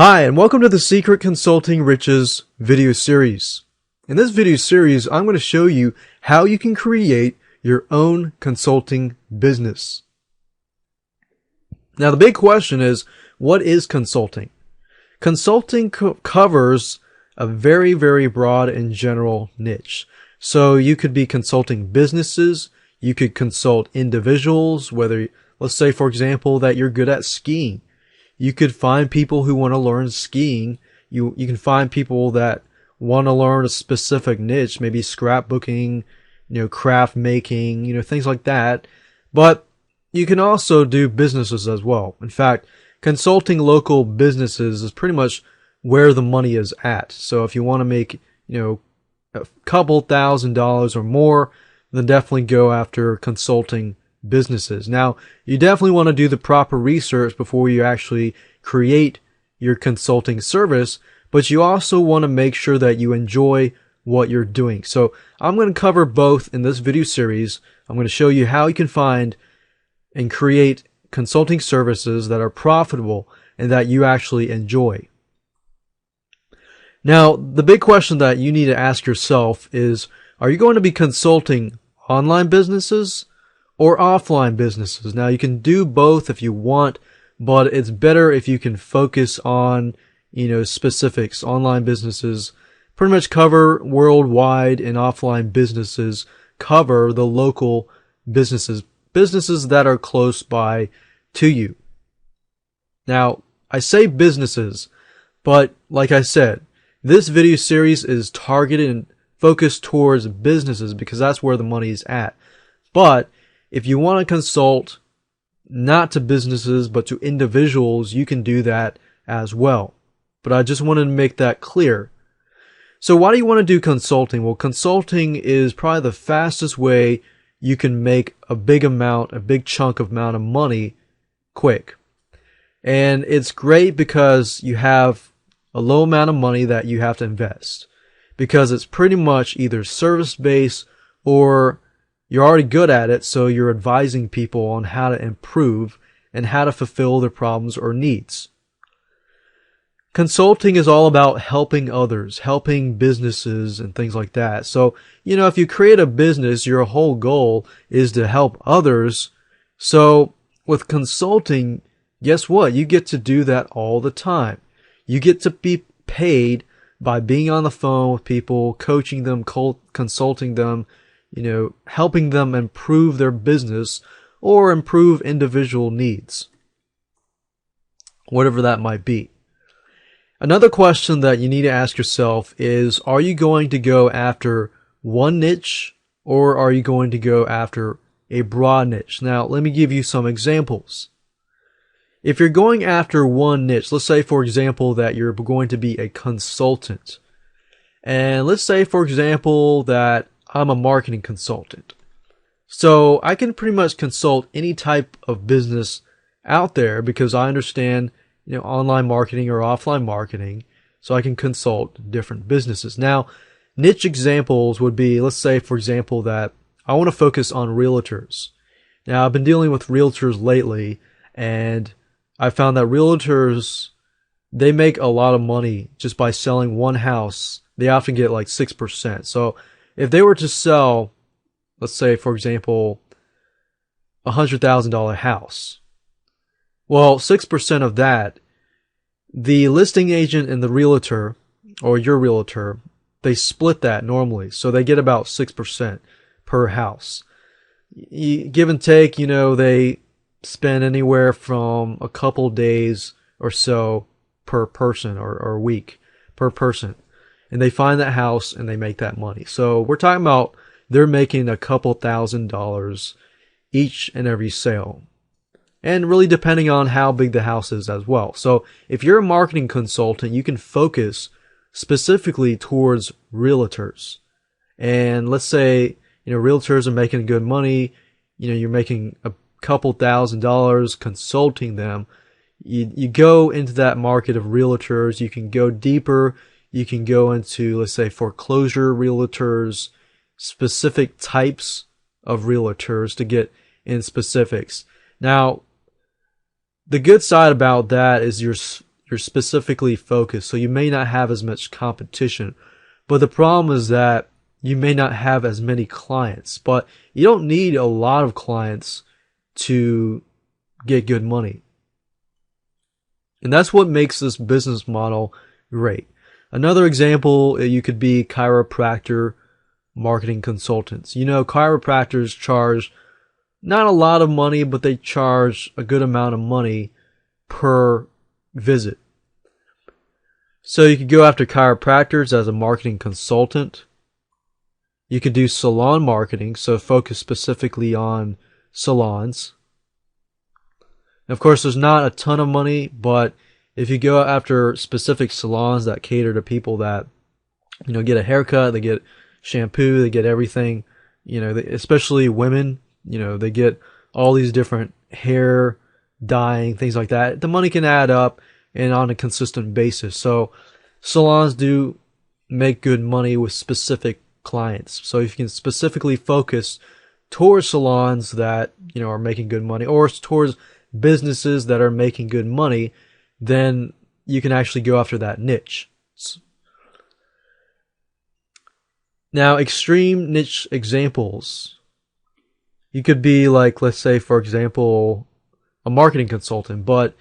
Hi, and welcome to the Secret Consulting Riches video series. In this video series, I'm going to show you how you can create your own consulting business. Now, the big question is, what is consulting? Consulting covers a very, very broad and general niche. So you could be consulting businesses, you could consult individuals, whether, let's say, for example, that you're good at skiing. You could find people who want to learn skiing. You can find people that want to learn a specific niche, maybe scrapbooking, craft making, things like that. But you can also do businesses as well. In fact, consulting local businesses is pretty much where the money is at. So if you want to make, a couple $1,000s or more, then definitely go after consulting businesses. Now, you definitely want to do the proper research before you actually create your consulting service, but you also want to make sure that you enjoy what you're doing. So I'm going to cover both in this video series. I'm going to show you how you can find and create consulting services that are profitable and that you actually enjoy. Now, the big question that you need to ask yourself is, are you going to be consulting online businesses or offline businesses? Now, you can do both if you want, but it's better if you can focus on, specifics. Online businesses pretty much cover worldwide, and offline businesses cover the local businesses that are close by to you. Now, I say businesses, but like I said, this video series is targeted and focused towards businesses because that's where the money is at. But if you want to consult not to businesses but to individuals, you can do that as well. But I just wanted to make that clear. So why do you want to do consulting? Well, consulting is probably the fastest way you can make a big chunk of money quick. And it's great because you have a low amount of money that you have to invest, because it's pretty much either service-based or you're already good at it, so you're advising people on how to improve and how to fulfill their problems or needs. Consulting is all about helping others, helping businesses and things like that. So, if you create a business, your whole goal is to help others. So with consulting, guess what? You get to do that all the time. You get to be paid by being on the phone with people, coaching them, consulting them, helping them improve their business or improve individual needs, whatever that might be. Another question that you need to ask yourself is, are you going to go after one niche or are you going to go after a broad niche? Now, let me give you some examples. If you're going after one niche, let's say, for example, that you're going to be a consultant. And let's say, for example, that I'm a marketing consultant. So I can pretty much consult any type of business out there because I understand, online marketing or offline marketing. So I can consult different businesses. Now, niche examples would be, let's say, for example, that I want to focus on realtors. Now, I've been dealing with realtors lately, and I found that realtors, they make a lot of money just by selling one house. They often get like 6%. So if they were to sell, let's say, for example, $100,000 house, well, 6% of that, the listing agent and the realtor, or your realtor, they split that normally. So they get about 6% per house. Give and take, they spend anywhere from a couple days or so per person or week per person. And they find that house and they make that money. So we're talking about they're making a couple $1,000s each and every sale. And really depending on how big the house is as well. So if you're a marketing consultant, you can focus specifically towards realtors. And let's say, realtors are making good money. You're making a couple $1,000s consulting them. You go into that market of realtors. You can go deeper. You can go into, let's say, foreclosure realtors, specific types of realtors to get in specifics. Now, the good side about that is you're you're specifically focused, so you may not have as much competition. But the problem is that you may not have as many clients, but you don't need a lot of clients to get good money. And that's what makes this business model great. Another example, you could be chiropractor marketing consultants. You know, chiropractors charge not a lot of money, but they charge a good amount of money per visit. So you could go after chiropractors as a marketing consultant. You could do salon marketing, so focus specifically on salons. Of course, there's not a ton of money, but if you go after specific salons that cater to people that, you know, get a haircut, they get shampoo, they get everything, you know, especially women, you know, they get all these different hair dyeing, things like that. The money can add up and on a consistent basis. So salons do make good money with specific clients. So if you can specifically focus towards salons that, you know, are making good money, or towards businesses that are making good money, then you can actually go after that niche. Now, extreme niche examples. You could be like, let's say, for example, a marketing consultant, but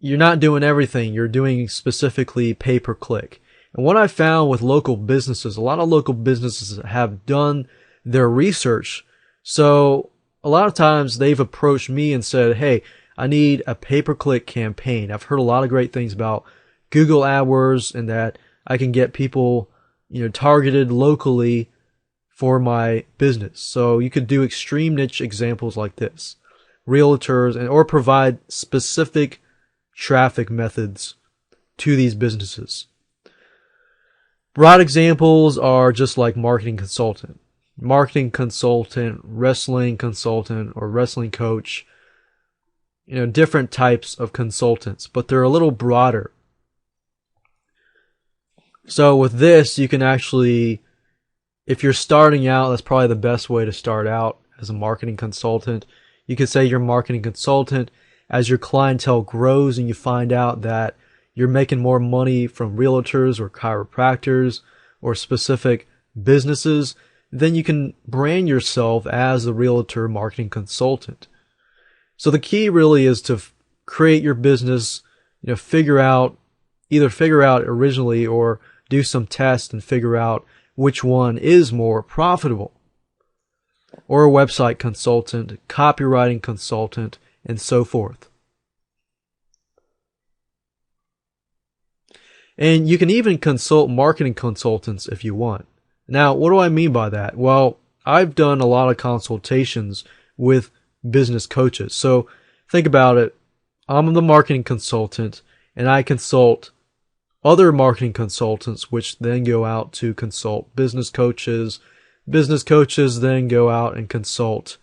you're not doing everything. You're doing specifically pay-per-click. And what I found with local businesses, a lot of local businesses have done their research. So a lot of times they've approached me and said, hey, I need a pay-per-click campaign. I've heard a lot of great things about Google AdWords and that I can get people, you know, targeted locally for my business. So you could do extreme niche examples like this. Realtors or provide specific traffic methods to these businesses. Broad examples are just like marketing consultant, wrestling consultant, or wrestling coach. You know, different types of consultants, but they're a little broader. So with this, you can actually, if you're starting out, that's probably the best way to start out as a marketing consultant. You could say you're a marketing consultant. As your clientele grows and you find out that you're making more money from realtors or chiropractors or specific businesses, then you can brand yourself as a realtor marketing consultant. So the key really is to create your business, you know, either figure out originally or do some tests and figure out which one is more profitable. Or a website consultant, copywriting consultant, and so forth. And you can even consult marketing consultants if you want. Now, what do I mean by that? Well, I've done a lot of consultations with business coaches. So think about it. I'm the marketing consultant and I consult other marketing consultants, which then go out to consult business coaches. Business coaches then go out and consult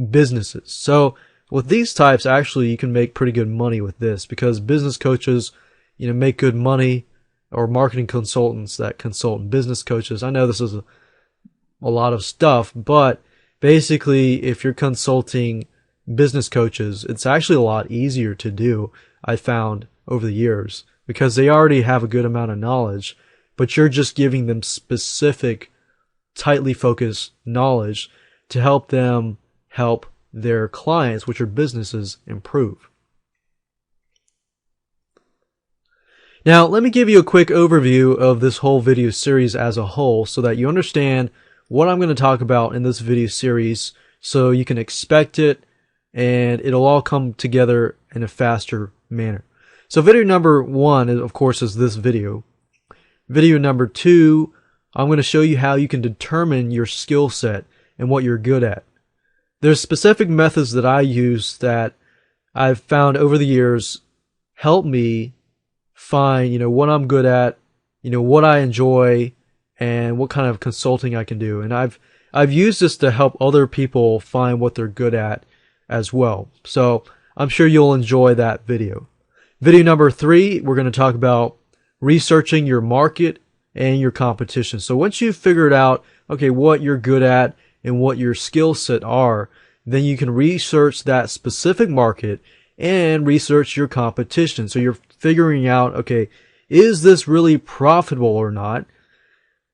businesses. So with these types, actually, you can make pretty good money with this because business coaches, you know, make good money, or marketing consultants that consult business coaches. I know this is a lot of stuff, but basically, if you're consulting business coaches, it's actually a lot easier to do, I found over the years, because they already have a good amount of knowledge, but you're just giving them specific, tightly focused knowledge to help them help their clients, which are businesses, improve. Now, let me give you a quick overview of this whole video series as a whole so that you understand what I'm going to talk about in this video series so you can expect it and it'll all come together in a faster manner. So video number 1, of course, is this video. Video number 2, I'm going to show you how you can determine your skill set and what you're good at. There's specific methods that I use that I've found over the years help me find, you know, what I'm good at, you know, what I enjoy, and what kind of consulting I can do. And I've used this to help other people find what they're good at as well. So I'm sure you'll enjoy that video. Video number 3, we're going to talk about researching your market and your competition. So once you've figured out, okay, what you're good at and what your skill set are, then you can research that specific market and research your competition. So you're figuring out, okay, is this really profitable or not?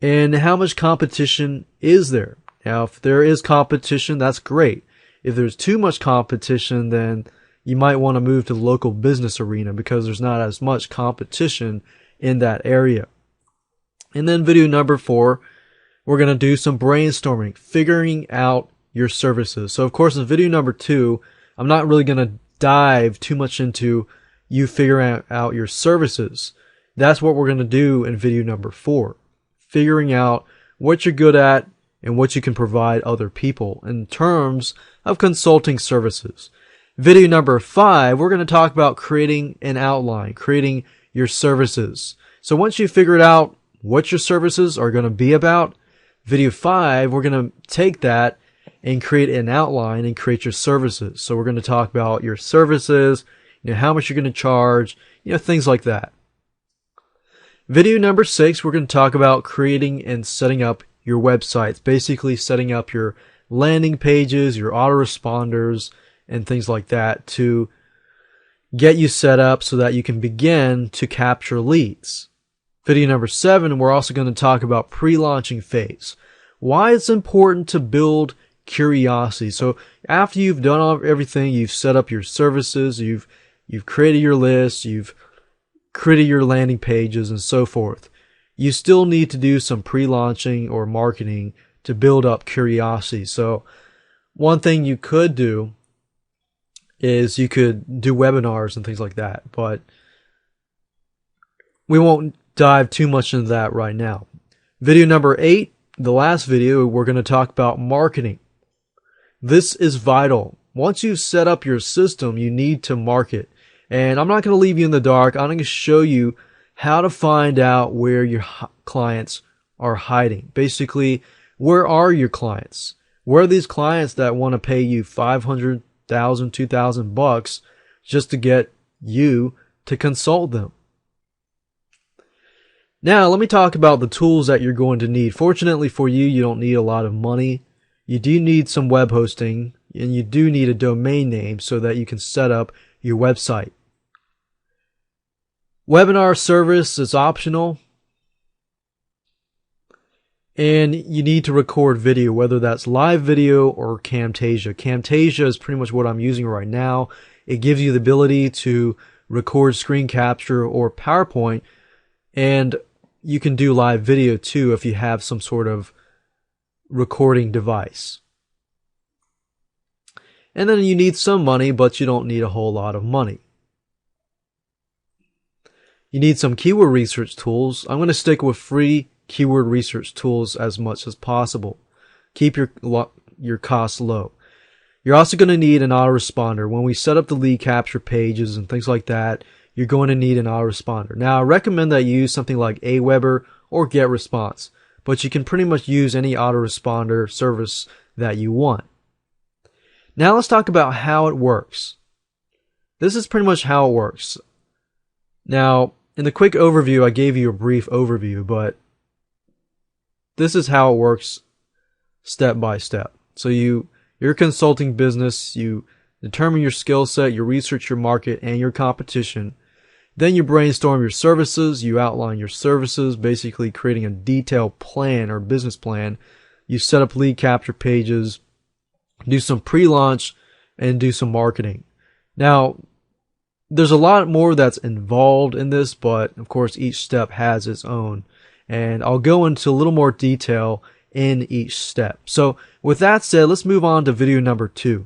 And how much competition is there? Now, if there is competition, that's great. If there's too much competition, then you might want to move to the local business arena because there's not as much competition in that area. And then video number 4, we're going to do some brainstorming, figuring out your services. So of course in video number 2, I'm not really going to dive too much into you figuring out your services. That's what we're going to do in video number 4. Figuring out what you're good at and what you can provide other people in terms of consulting services. Video number 5, we're going to talk about creating an outline, creating your services. So once you figured out what your services are going to be about, video 5, we're going to take that and create an outline and create your services. So we're going to talk about your services, how much you're going to charge, things like that. Video number 6, we're going to talk about creating and setting up your websites, basically setting up your landing pages, your autoresponders, and things like that to get you set up so that you can begin to capture leads. Video number 7, we're also going to talk about pre-launching phase. Why it's important to build curiosity. So after you've done everything, you've set up your services, you've created your list, you've created your landing pages and so forth. You still need to do some pre-launching or marketing to build up curiosity. So one thing you could do is you could do webinars and things like that, but we won't dive too much into that right now. Video number 8, the last video, we're going to talk about marketing. This is vital. Once you've set up your system, you need to market. And I'm not going to leave you in the dark. I'm going to show you how to find out where your clients are hiding. Basically, where are your clients? Where are these clients that want to pay you $500, $1,000, $2,000 just to get you to consult them? Now, let me talk about the tools that you're going to need. Fortunately for you, you don't need a lot of money. You do need some web hosting, and you do need a domain name so that you can set up your website. Webinar service is optional. And you need to record video, whether that's live video or Camtasia. Camtasia is pretty much what I'm using right now. It gives you the ability to record screen capture or PowerPoint, and you can do live video too if you have some sort of recording device. And then you need some money, but you don't need a whole lot of money. You need some keyword research tools. I'm going to stick with free keyword research tools as much as possible. Keep your costs low. You're also going to need an autoresponder. When we set up the lead capture pages and things like that, you're going to need an autoresponder. Now, I recommend that you use something like Aweber or GetResponse, but you can pretty much use any autoresponder service that you want. Now let's talk about how it works. This is pretty much how it works. Now, in the quick overview, I gave you a brief overview, but this is how it works step by step. So you're a consulting business, you determine your skill set, you research your market and your competition. Then you brainstorm your services, you outline your services, basically creating a detailed plan or business plan. You set up lead capture pages, do some pre-launch, and do some marketing. Now, there's a lot more that's involved in this, but of course each step has its own. And I'll go into a little more detail in each step. So with that said, let's move on to video number 2.